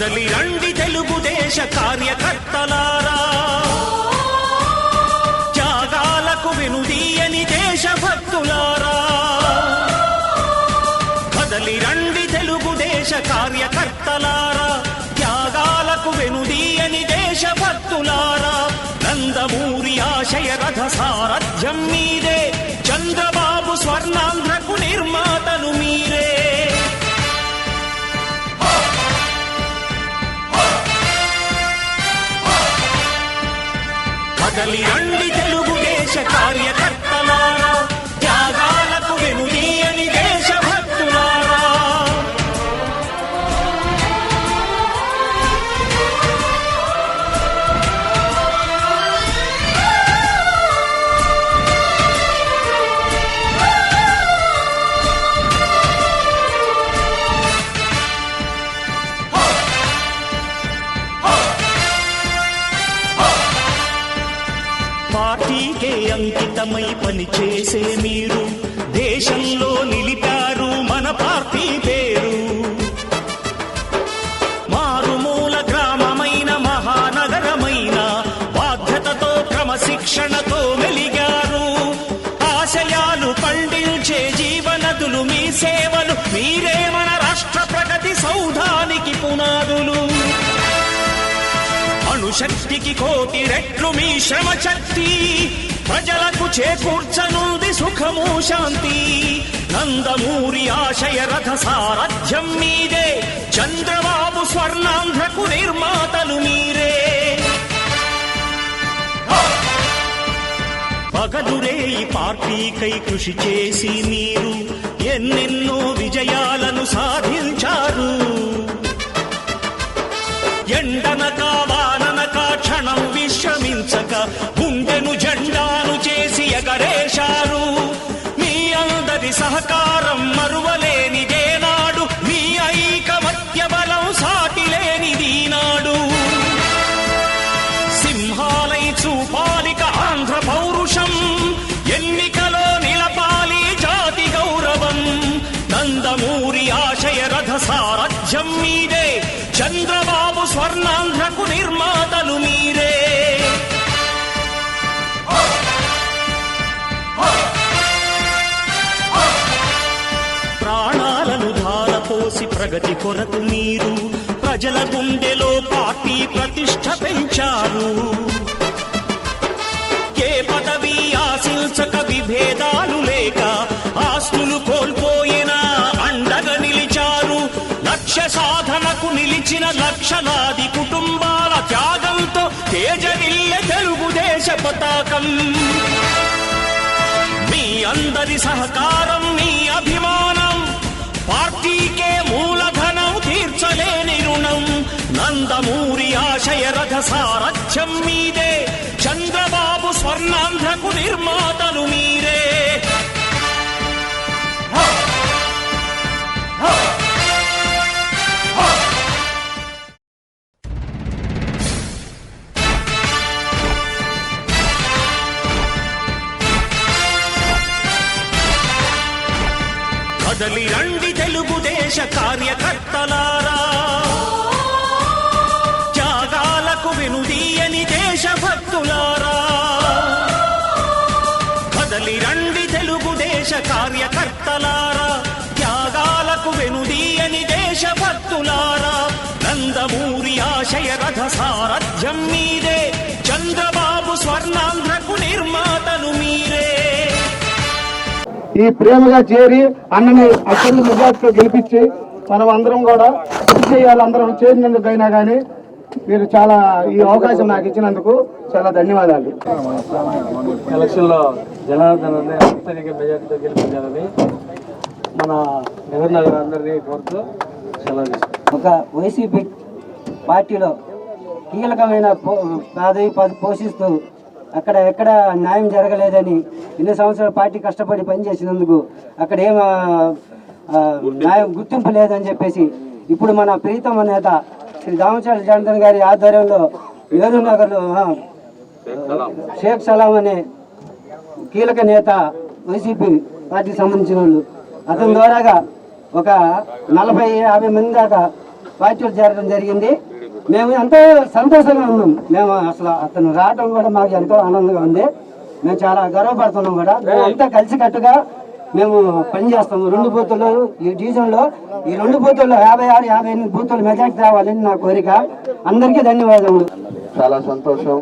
కదలి రండి తెలుగుదేశ కార్యకర్తలారా, త్యాగాలకు వెనుదీయని దేశభక్తులారా. కదలి రండి తెలుగుదేశ కార్యకర్తలారా, త్యాగాలకు వెనుదీయని దేశభక్తులారా. నందమూరి ఆశయ రథ సారథ్యం మీరే, చంద్రబాబు స్వర్ణాంధ్రకు నిర్మాతలు మీరే. కదలి రండి తెలుగుదేశ కార్యకర్తలారా, త్యాగాలకు వెనుదీయని దేశభక్తులారా. పార్టీకే అంకితమై పనిచేసే మీరు దేశంలో నిలిపారు మన పార్టీ పేరు. మారుమూల గ్రామమైన మహానగరమైన బాధ్యతతో క్రమశిక్షణతో మెలిగారు. ఆశయాలు పండించే జీవనదులు మీ సేవలు, మీరే మన రాష్ట్ర ప్రగతి సౌధానికి పునాదులు. అణుశక్తికి కోటి రెట్లు మీ శ్రమ శక్తి, ప్రజలకు చేకూర్చనుంది సుఖము శాంతి. నందమూరి ఆశయ రథ సారథ్యం మీదే, చంద్రబాబు స్వర్ణాంధ్రకు నిర్మాతలు మీరే. పగలురే ఈ పార్టీకై కృషి చేసి మీరు ఎన్నెన్నో విజయాలను సాధించారు. ఎండనక వాననక క్షణం విశ్రమించక గుండెను జెండాను చేసి ఎగరేశారు. మీ అందరి సహకారం మరువలేనిదేనాడు, మీ ఐకమత్య బలం సాటిలేనిదీనాడు. సింహాలై చూపాలిక ఆంధ్ర పౌరుషం, ఎన్నికలో నిలపాలి జాతి గౌరవం. నందమూరి ఆశయ రథ సారథ్యం మీదే, చంద్రబాబు స్వర్ణాంధ్రకు నిర్మాతలు మీరే. ప్రాణాలను ధారపోసి ప్రగతి కొరకు మీరు ప్రజల గుండెలో పార్టీ ప్రతిష్ఠ పెంచారు. ఏ పదవి ఆశించక విభేదాలు లేక ఆస్తులు కోల్పోయినా అండగా నిలిచారు. లక్ష్య సాధనకు నిలిచిన లక్షలాది కుటుంబాల త్యాగంతో తేజరిల్లె తెలుగుదేశ పతాకం. మీ అందరి సహకారం, మీ అభిమానం పార్టీకే మూలధనం, తీర్చలేని రుణం. నందమూరి ఆశయ రథ సారథ్యం మీదే, చంద్రబాబు స్వర్ణాంధ్రకు నిర్మాతలు మీరే. కదలి రండి తెలుగుదేశ కార్యకర్తలారా, త్యాగాలకు వెనుదీయని దేశభక్తులారా. కదలి రండి తెలుగుదేశ కార్యకర్తలారా, త్యాగాలకు వెనుదీయని దేశభక్తులారా. నందమూరి ఆశయ రథ సారథ్యం మీదే, చంద్రబాబు స్వర్ణాంధ్రకు నిర్మాతలు మీరే. ఈ ప్రేమగా చేరి అన్నని అసలు మెజార్టీతో గెలిపించి మనం అందరం కూడా కృషి చేయాలి. అందరం చేరినందుకైనా కానీ మీరు చాలా ఈ అవకాశం నాకు ఇచ్చినందుకు చాలా ధన్యవాదాలు. ఎలక్షన్లో జనార్దన్ అత్యధిక మెజార్టీతో గెలిపించాలని మన గవర్నర్ అందరినీ కోరుతూ సెలవు తీసుకుంటాం. ఒక వైసీపీ పార్టీలో కీలకమైన పదవి పోషిస్తూ అక్కడ ఎక్కడ న్యాయం జరగలేదని ఎన్ని సంవత్సరాలు పార్టీ కష్టపడి పనిచేసినందుకు అక్కడ ఏం న్యాయం గుర్తింపు లేదని చెప్పేసి ఇప్పుడు మన ప్రీతమ నేత శ్రీ దామచర్ల జనార్దన్ గారి ఆధ్వర్యంలో ఏలూరు నగర్లో షేక్ సలాం అనే కీలక నేత వైసీపీ పార్టీకి సంబంధించిన వాళ్ళు అతని ద్వారాగా ఒక 40-50 మంది దాకా పార్టీలు చేరడం జరిగింది. మేము ఎంతో సంతోషంగా ఉన్నాం. మేము అసలు అతను రావడం కూడా మాకు ఎంతో ఆనందంగా ఉంది. మేము చాలా గర్వపడుతున్నాం కూడా. మేము అంతా కలిసికట్టుగా మేము పనిచేస్తాము. 2 బూతులు ఈ డివిజన్లో, ఈ 2 బూతుల్లో 56, 58 బూతులు మెజార్టీ రావాలని నా కోరిక. అందరికీ ధన్యవాదములు. చాలా సంతోషం.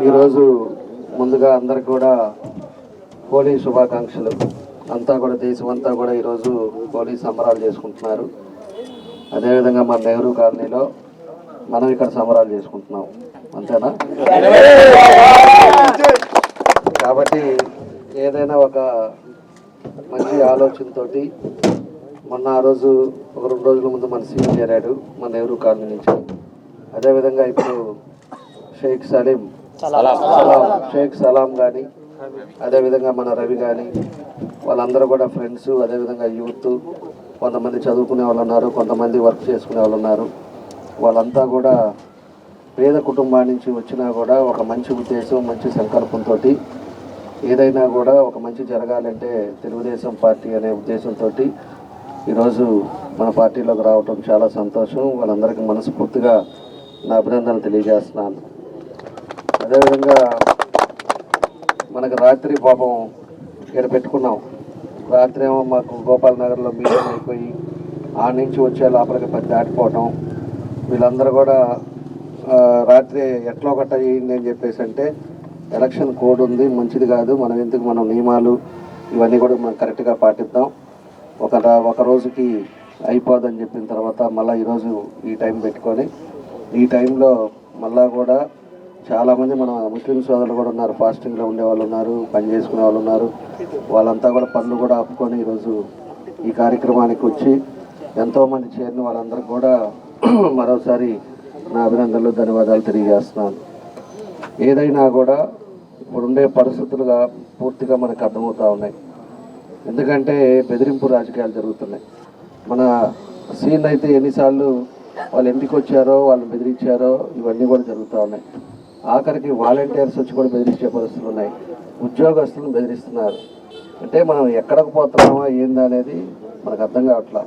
ఈరోజు ముందుగా అందరికి కూడా హోలీ శుభాకాంక్షలు. అంతా కూడా దేశమంతా కూడా ఈరోజు హోలీ సంబరాలు చేసుకుంటున్నారు. అదేవిధంగా మన నెహ్రూ కాలనీలో మనం ఇక్కడ సంబరాలు చేసుకుంటున్నాం. అంతేనా? కాబట్టి ఏదైనా ఒక మంచి ఆలోచనతోటి మొన్న ఆ రోజు ఒక 2 రోజుల ముందు మన సీఎం చేరాడు మన నెహ్రూ కాలనీ నుంచి. అదేవిధంగా ఇప్పుడు షేక్ సలాం కానీ, అదేవిధంగా మన రవి కానీ, వాళ్ళందరూ కూడా ఫ్రెండ్స్, అదేవిధంగా యూత్, కొంతమంది చదువుకునే వాళ్ళు ఉన్నారు, కొంతమంది వర్క్ చేసుకునే వాళ్ళు ఉన్నారు. వాళ్ళంతా కూడా పేద కుటుంబాల నుంచి వచ్చినా కూడా ఒక మంచి ఉద్దేశం, మంచి సంకల్పంతో ఏదైనా కూడా ఒక మంచి జరగాలంటే తెలుగుదేశం పార్టీ అనే ఉద్దేశంతో ఈరోజు మన పార్టీలోకి రావటం చాలా సంతోషం. వాళ్ళందరికీ మనస్ఫూర్తిగా నా అభినందనలు తెలియజేస్తున్నాను. అదేవిధంగా మనకు రాత్రి పాపం ఇక్కడ పెట్టుకున్నాం. రాత్రి ఏమో మాకు గోపాల్ నగర్లో మీటింగ్ అయిపోయి ఆ నుంచి వచ్చే లోపలికి 10 దాటిపోవటం. వీళ్ళందరూ కూడా రాత్రి ఎట్లా ఒకట చేయండి అని చెప్పేసి అంటే ఎలక్షన్ కోడ్ ఉంది, మంచిది కాదు, మనం ఎందుకు, మనం నియమాలు ఇవన్నీ కూడా మనం కరెక్ట్గా పాటిద్దాం, ఒక రోజుకి అయిపోదని చెప్పిన తర్వాత మళ్ళీ ఈరోజు ఈ టైం పెట్టుకొని ఈ టైంలో మళ్ళా కూడా చాలామంది మన ముస్లిం సోదరులు కూడా ఉన్నారు, ఫాస్టింగ్లో ఉండే వాళ్ళు ఉన్నారు, పని చేసుకునే వాళ్ళు ఉన్నారు. వాళ్ళంతా కూడా పనులు కూడా ఆపుకొని ఈరోజు ఈ కార్యక్రమానికి వచ్చి ఎంతోమంది చేరిన వాళ్ళందరికీ కూడా మరోసారి నా అభినందనలు, ధన్యవాదాలు తెలియజేస్తున్నాను. ఏదైనా కూడా ఇప్పుడుండే పరిస్థితులుగా పూర్తిగా మనకు అర్థమవుతూ ఉన్నాయి. ఎందుకంటే బెదిరింపు రాజకీయాలు జరుగుతున్నాయి. మన సీన్ అయితే ఎన్నిసార్లు వాళ్ళు ఎందుకు వచ్చారో, వాళ్ళు బెదిరించారో, ఇవన్నీ కూడా జరుగుతూ ఉన్నాయి. ఆఖరికి వాలంటీర్స్ వచ్చి కూడా బెదిరించే పరిస్థితులు ఉన్నాయి. ఉద్యోగస్తులను బెదిరిస్తున్నారు. అంటే మనం ఎక్కడికి పోతున్నామా ఏందా అనేది మనకు అర్థం కావట్లా.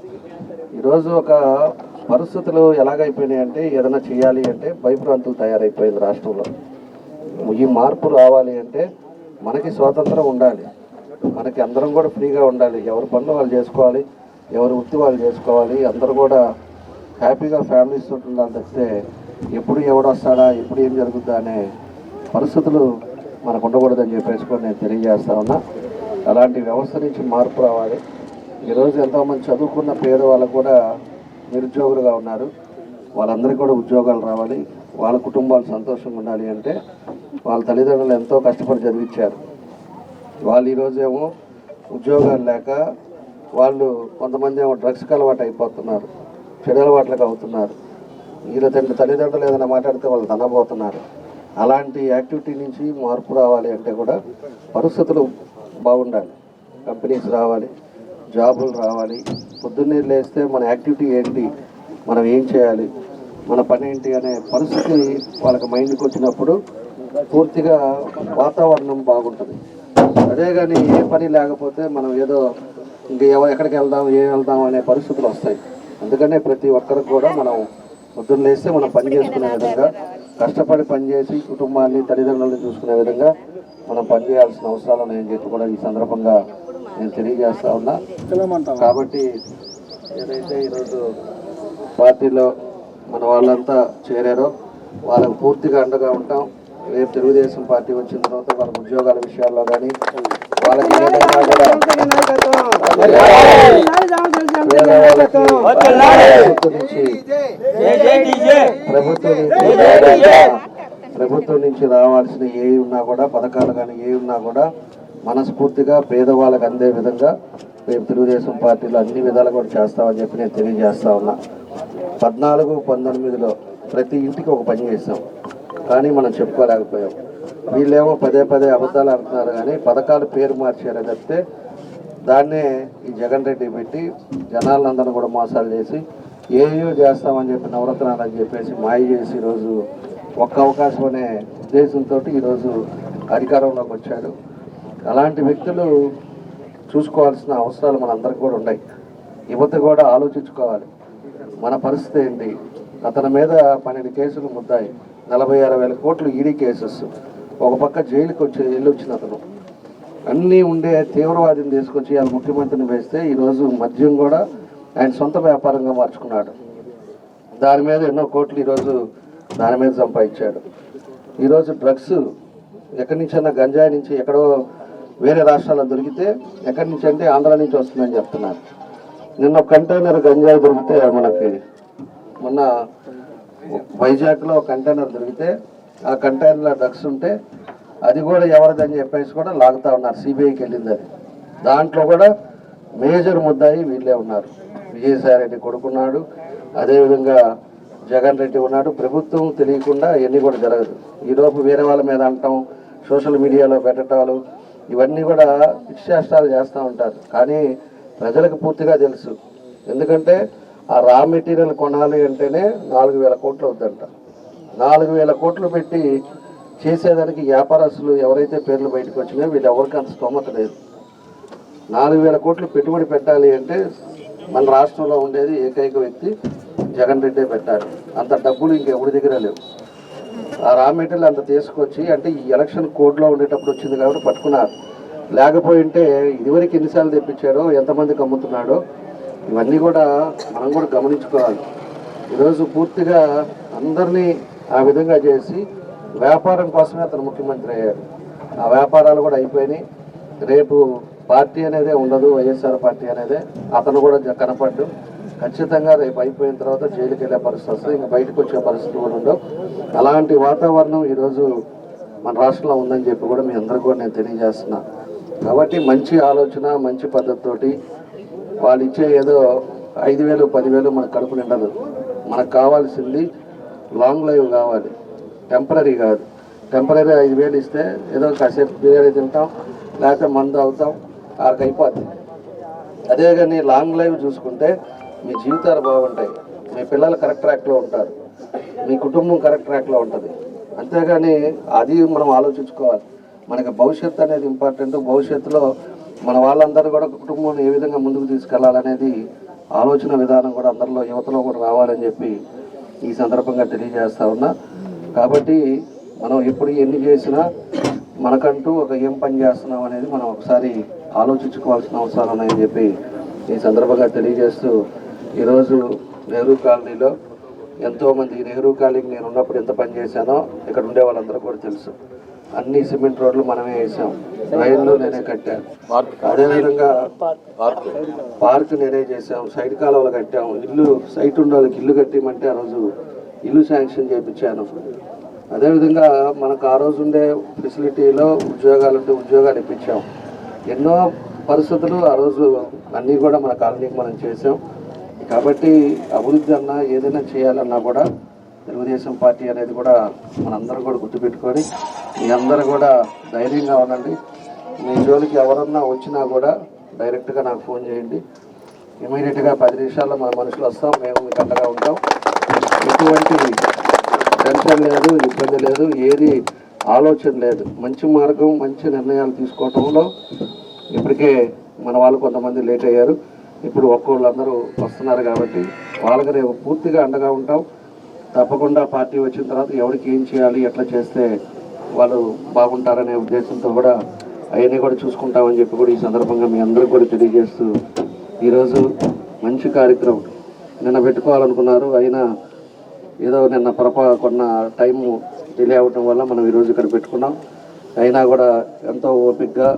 ఈరోజు ఒక పరిస్థితులు ఎలాగైపోయినాయి అంటే ఏదైనా చేయాలి అంటే భయభ్రాంతులు తయారైపోయింది రాష్ట్రంలో. ఈ మార్పు రావాలి అంటే మనకి స్వాతంత్రం ఉండాలి, మనకి అందరం కూడా ఫ్రీగా ఉండాలి, ఎవరి పనులు వాళ్ళు చేసుకోవాలి, ఎవరి వృత్తి వాళ్ళు చేసుకోవాలి, అందరూ కూడా హ్యాపీగా ఫ్యామిలీస్ తోటి ఉండాలి తప్పితే ఎప్పుడు ఎవడొస్తాడా, ఎప్పుడు ఏం జరుగుద్దా అనే పరిస్థితులు మనకు ఉండకూడదని చెప్పేసి కూడా నేను తెలియజేస్తా ఉన్నా. అలాంటి వ్యవస్థ నుంచి మార్పు రావాలి. ఈరోజు ఎంతోమంది చదువుకున్న పేదవాళ్ళు కూడా నిరుద్యోగులుగా ఉన్నారు. వాళ్ళందరికీ కూడా ఉద్యోగాలు రావాలి, వాళ్ళ కుటుంబాలు సంతోషంగా ఉండాలి అంటే వాళ్ళ తల్లిదండ్రులు ఎంతో కష్టపడి చదివించారు. వాళ్ళు ఈరోజు ఏమో ఉద్యోగాలు లేక వాళ్ళు కొంతమంది ఏమో డ్రగ్స్కి అలవాటు అయిపోతున్నారు, చెడు అలవాట్లకు అవుతున్నారు. వీళ్ళ తల్లిదండ్రులు ఏదైనా మాట్లాడితే వాళ్ళు తనబోతున్నారు. అలాంటి యాక్టివిటీ నుంచి మార్పు రావాలి అంటే కూడా పరిస్థితులు బాగుండాలి, కంపెనీస్ రావాలి, జాబులు రావాలి. పొద్దున్నే లేస్తే మన యాక్టివిటీ ఏంటి, మనం ఏం చేయాలి, మన పని ఏంటి అనే పరిస్థితి వాళ్ళకి మైండ్కి వచ్చినప్పుడు పూర్తిగా వాతావరణం బాగుంటుంది. అదే కానీ ఏ పని లేకపోతే మనం ఏదో ఎక్కడికి వెళ్దాం, ఏం వెళ్దాం అనే పరిస్థితులు వస్తాయి. అందుకనే ప్రతి ఒక్కరికి కూడా మనం పొద్దున్న లేస్తే మనం పని చేసుకునే విధంగా, కష్టపడి పనిచేసి కుటుంబాన్ని, తల్లిదండ్రులను చూసుకునే విధంగా మనం పనిచేయాల్సిన అవసరాలు ఉన్నాయని చెప్పి కూడా ఈ సందర్భంగా నేను తెలియజేస్తా ఉన్నా. కాబట్టి ఏదైతే ఈరోజు పార్టీలో మన వాళ్ళంతా చేరారో వాళ్ళకు పూర్తిగా అండగా ఉంటాం. రేపు తెలుగుదేశం పార్టీ వచ్చిన తర్వాత వాళ్ళ ఉద్యోగాల విషయాల్లో కానీ వాళ్ళకి ఏదైనా కూడా ప్రభుత్వం నుంచి రావాల్సిన ఏ ఉన్నా కూడా, పథకాలు కానీ ఏ ఉన్నా కూడా మనస్ఫూర్తిగా పేదవాళ్ళకి అందే విధంగా రేపు తెలుగుదేశం పార్టీలో అన్ని విధాలు కూడా చేస్తామని చెప్పి నేను తెలియజేస్తా ఉన్నా. 14-19లో ప్రతి ఇంటికి ఒక పని చేస్తాం, కానీ మనం చెప్పుకోలేకపోయాం. వీళ్ళేమో పదే అబద్ధాలు అంటున్నారు కానీ పథకాలు పేరు మార్చారే తప్పితే దాన్నే ఈ జగన్ రెడ్డి పెట్టి జనాలందరూ కూడా మోసాలు చేసి ఏయో చేస్తామని చెప్పి నవరత్నాలు అని చెప్పేసి మాయ చేసి ఈరోజు ఒక్క అవకాశం అనే ఉద్దేశంతో ఈరోజు అధికారంలోకి వచ్చాడు. అలాంటి వ్యక్తులు చూసుకోవాల్సిన అవసరాలు మనందరికీ కూడా ఉన్నాయి. యువత కూడా ఆలోచించుకోవాలి. మన పరిస్థితి ఏంటి? అతని మీద 12 కేసులు ముద్దాయి, 46,000 కోట్లు ఈడీ కేసెస్, ఒక పక్క జైలుకి వచ్చిన అతను, అన్నీ ఉండే తీవ్రవాదిని తీసుకొచ్చి ఆయన ముఖ్యమంత్రిని వేస్తే ఈరోజు మద్యం కూడా ఆయన సొంత వ్యాపారంగా మార్చుకున్నాడు. దాని మీద ఎన్నో కోట్లు ఈరోజు దాని మీద సంపాదించాడు. ఈరోజు డ్రగ్స్ ఎక్కడి నుంచైనా గంజాయి నుంచి ఎక్కడో వేరే రాష్ట్రాల్లో దొరికితే ఎక్కడి నుంచి అంటే ఆంధ్ర నుంచి వస్తుందని చెప్తున్నారు. నిన్న ఒక కంటైనర్ గంజాయి దొరికితే మనకి మొన్న వైజాగ్లో ఒక కంటైనర్ దొరికితే ఆ కంటైనర్లో డ్రగ్స్ ఉంటే అది కూడా ఎవరిదని చెప్పేసి కూడా లాగుతూ ఉన్నారు. సిబిఐకి వెళ్ళింది అది. దాంట్లో కూడా మేజర్ ముద్దాయి వీళ్ళే ఉన్నారు. విజయసాయి రెడ్డి కొడుకున్నాడు, అదేవిధంగా జగన్ రెడ్డి ఉన్నాడు. ప్రభుత్వం తెలియకుండా ఇవన్నీ కూడా జరగదు. ఈలోపు వేరే వాళ్ళ మీద అంటాం, సోషల్ మీడియాలో పెట్టడాలు, ఇవన్నీ కూడా ఇష్టాలు చేస్తూ ఉంటారు. కానీ ప్రజలకు పూర్తిగా తెలుసు. ఎందుకంటే ఆ రా మెటీరియల్ కొనాలి అంటేనే 4,000 కోట్లు అవుతుందంట. 4,000 కోట్లు పెట్టి చేసేదానికి వ్యాపారస్తులు ఎవరైతే పేర్లు బయటకు వచ్చినాయో వీళ్ళు ఎవరికి అంత స్తోమత లేదు. 4,000 కోట్లు పెట్టుబడి పెట్టాలి అంటే మన రాష్ట్రంలో ఉండేది ఏకైక వ్యక్తి జగన్ రెడ్డే పెట్టారు. అంత డబ్బులు ఇంకెవరి దగ్గర లేవు. ఆ రా మెటీరియల్ అంత తీసుకొచ్చి అంటే ఈ ఎలక్షన్ కోడ్లో ఉండేటప్పుడు వచ్చింది కాబట్టి పట్టుకున్నారు. లేకపోయింటే ఇదివరకు ఎన్నిసార్లు తెప్పించాడో, ఎంతమందికి అమ్ముతున్నాడో, ఇవన్నీ కూడా మనం కూడా గమనించుకోవాలి. ఈరోజు పూర్తిగా అందరినీ ఆ విధంగా చేసి వ్యాపారం కోసమే అతను ముఖ్యమంత్రి అయ్యాడు. ఆ వ్యాపారాలు కూడా అయిపోయినాయి. రేపు పార్టీ అనేదే ఉండదు, వైఎస్ఆర్ పార్టీ అనేదే. అతను కూడా కనపడ్డు. ఖచ్చితంగా రేపు అయిపోయిన తర్వాత జైలుకి వెళ్ళే పరిస్థితి వస్తుంది, ఇంకా బయటకు వచ్చే పరిస్థితి కూడా ఉండవు. అలాంటి వాతావరణం ఈరోజు మన రాష్ట్రంలో ఉందని చెప్పి కూడా మీ అందరికీ కూడా నేను తెలియజేస్తున్నా. కాబట్టి మంచి ఆలోచన, మంచి పద్ధతితోటి వాళ్ళు ఇచ్చే ఏదో 5,000 10,000 మనకు కడుపు నిండదు. మనకు కావాల్సింది లాంగ్ లైవ్ కావాలి, టెంపరీ కాదు. టెంపరీ 5,000 ఇస్తే ఏదో కాసేపు బిర్యానీ తింటాం, లేకపోతే మందు అవుతాం, ఆడికి అయిపోద్ది. అదే కానీ లాంగ్ లైవ్ చూసుకుంటే మీ జీవితాలు బాగుంటాయి, మీ పిల్లలు కరెక్ట్ ట్రాక్లో ఉంటారు, మీ కుటుంబం కరెక్ట్ ట్రాక్లో ఉంటుంది. అంతేగాని అది మనం ఆలోచించుకోవాలి. మనకి భవిష్యత్తు అనేది ఇంపార్టెంట్. భవిష్యత్తులో మన వాళ్ళందరూ కూడా కుటుంబం ఏ విధంగా ముందుకు తీసుకెళ్లాలనేది ఆలోచన విధానం కూడా అందరిలో, యువతలో కూడా రావాలని చెప్పి ఈ సందర్భంగా తెలియజేస్తా ఉన్నా. కాబట్టి మనం ఎప్పుడు ఎన్ని చేసినా మనకంటూ ఒక ఏం పని చేస్తున్నాం అనేది మనం ఒకసారి ఆలోచించుకోవాల్సిన అవసరాలు ఉన్నాయని చెప్పి ఈ సందర్భంగా తెలియజేస్తూ, ఈరోజు నెహ్రూ కాలనీలో ఎంతోమంది, నెహ్రూ కాలనీకి నేను ఉన్నప్పుడు ఎంత పని చేశానో ఇక్కడ ఉండే వాళ్ళందరూ కూడా తెలుసు. అన్ని సిమెంట్ రోడ్లు మనమే వేసాం, రైళ్లు నేనే కట్టాను, అదేవిధంగా పార్క్ నేనే చేసాం, సైడ్ కాలువలు కట్టాం, ఇల్లు సైట్ ఉండే వాళ్ళకి ఇల్లు కట్టిమంటే ఆ రోజు ఇల్లు శాంక్షన్ చేయించాను. అదేవిధంగా మనకు ఆ రోజు ఉండే ఫెసిలిటీలో ఉద్యోగాలు ఉంటే ఉద్యోగాలు ఇప్పించాం. ఎన్నో పరిస్థితులు ఆ రోజు అన్నీ కూడా మన కాలనీకి మనం చేసాం. కాబట్టి అభివృద్ధి అన్నా ఏదైనా చేయాలన్నా కూడా తెలుగుదేశం పార్టీ అనేది కూడా మనందరూ కూడా గుర్తుపెట్టుకొని మీ అందరూ కూడా ధైర్యంగా ఉండండి. మీ జోలికి ఎవరన్నా వచ్చినా కూడా డైరెక్ట్గా నాకు ఫోన్ చేయండి. ఇమీడియట్గా 10 నిమిషాల్లో మన మనుషులు వస్తాం, మేము మీకు అండగా ఉంటాం. ఎటువంటి టెన్షన్ లేదు, ఇబ్బంది లేదు, ఏది ఆలోచన లేదు. మంచి మార్గం, మంచి నిర్ణయాలు తీసుకోవటంలో ఇప్పటికే మన వాళ్ళు కొంతమంది లేట్ అయ్యారు. ఇప్పుడు ఒక్కోళ్ళందరూ వస్తున్నారు కాబట్టి వాళ్ళకి రేపు పూర్తిగా అండగా ఉంటాం. తప్పకుండా పార్టీ వచ్చిన తర్వాత ఎవరికి ఏం చేయాలి, ఎట్లా చేస్తే వాళ్ళు బాగుంటారనే ఉద్దేశంతో కూడా అవన్నీ కూడా చూసుకుంటామని చెప్పి కూడా ఈ సందర్భంగా మీ అందరికీ కూడా తెలియజేస్తూ, ఈరోజు మంచి కార్యక్రమం నిన్న పెట్టుకోవాలనుకున్నారు, అయినా ఏదో నిన్న కొన్న టైము డిలే అవ్వటం వల్ల మనం ఈరోజు ఇక్కడ పెట్టుకున్నాం. అయినా కూడా ఎంతో ఓపికగా,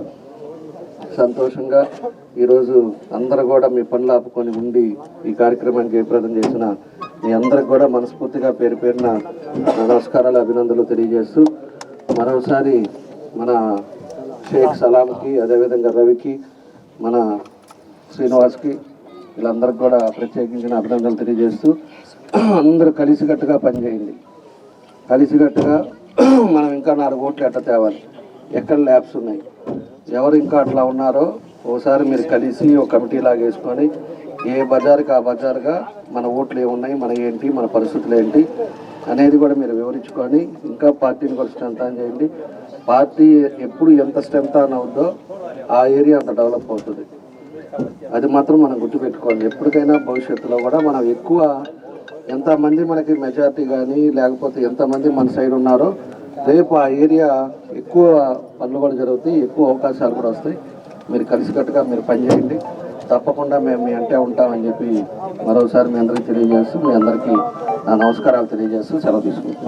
సంతోషంగా ఈరోజు అందరూ కూడా మీ పనులు ఆపుకొని ఉండి ఈ కార్యక్రమాన్ని జయప్రదం చేసిన మీ అందరికి కూడా మనస్ఫూర్తిగా పేరు పేరున నమస్కారాలు, అభినందనలు తెలియజేస్తూ, మరోసారి మన షేక్ సలాంకి, అదేవిధంగా రవికి, మన శ్రీనివాస్కి, వీళ్ళందరికీ కూడా ప్రత్యేకించిన అభినందనలు తెలియజేస్తూ, అందరూ కలిసికట్టుగా పనిచేయండి. కలిసికట్టుగా మనం ఇంకా 4 ఓట్లు ఎట్లా తేవాలి, ఎక్కడ ల్యాబ్స్ ఉన్నాయి, ఎవరు ఇంకా అట్లా ఉన్నారో ఒకసారి మీరు కలిసి ఒక కమిటీ లాగా వేసుకొని ఏ బజారుకి ఆ బజారుగా మన ఓట్లు ఏమున్నాయి, మన ఏంటి, మన పరిస్థితులు ఏంటి అనేది కూడా మీరు వివరించుకొని ఇంకా పార్టీని కూడా స్ట్రెంత్ ఆన్ చేయండి. పార్టీ ఎప్పుడు ఎంత స్ట్రెంత్ ఆన్ అవుద్దో ఆ ఏరియా అంత డెవలప్ అవుతుంది. అది మాత్రం మనం గుర్తుపెట్టుకోవాలి. ఎప్పటికైనా భవిష్యత్తులో కూడా మనం ఎక్కువ ఎంతమంది మనకి మెజారిటీ కానీ లేకపోతే ఎంతమంది మన సైడ్ ఉన్నారో రేపు ఆ ఏరియా ఎక్కువ పనులు కూడా జరుగుతాయి, ఎక్కువ అవకాశాలు కూడా వస్తాయి. మీరు కలిసికట్టుగా మీరు పనిచేయండి, తప్పకుండా మేము మీ అంటే ఉంటామని చెప్పి మరోసారి మీ అందరికీ తెలియజేస్తూ మీ అందరికీ నా నమస్కారాలు తెలియజేస్తూ సెలవు తీసుకుంటాం.